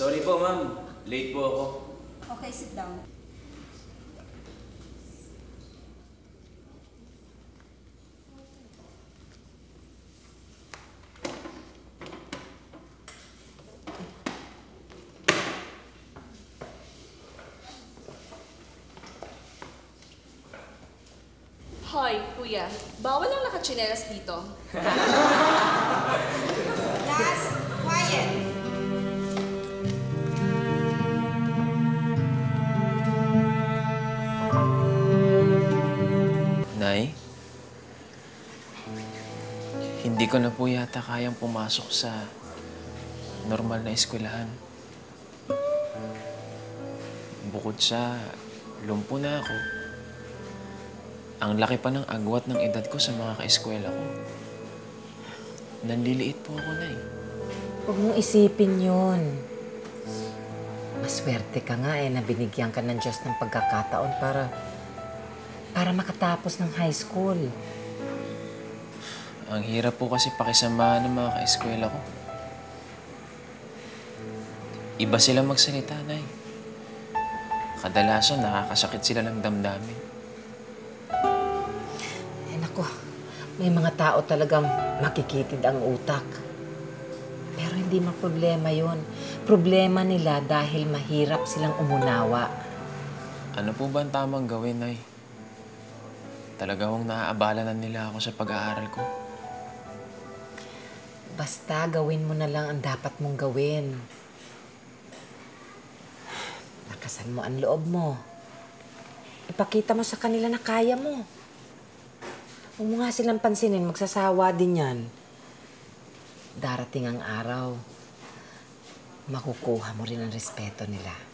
Sorry po, ma'am. Late po ako. Okay, sit down. Hoy, kuya. Bawal lang nakatsinelas dito. Class, quiet. Nay, hindi ko na po yata kayang pumasok sa normal na eskwelahan. Bukod sa lumpo na ako, ang laki pa ng agwat ng edad ko sa mga kaeskwela ko. Nanliliit po ako, Nay. Huwag mong isipin yun. Maswerte ka nga na binigyan ka ng Diyos ng pagkakataon para makatapos ng high school. Ang hirap po kasi pakisamahan ng mga kaeskwela ko. Iba sila magsalita, Nay. Kadalasan nakakasakit sila ng damdamin. Nako, may mga tao talagang makikitid ang utak. Pero hindi man problema yun. Problema nila dahil mahirap silang umunawa. Ano po ba ang tamang gawin, Nay? Talagang naaabala na nila ako sa pag-aaral ko. Basta gawin mo na lang ang dapat mong gawin. Lakasan mo ang loob mo. Ipakita mo sa kanila na kaya mo. Huwag mo nga silang pansinin, magsasawa din yan. Darating ang araw, makukuha mo rin ang respeto nila.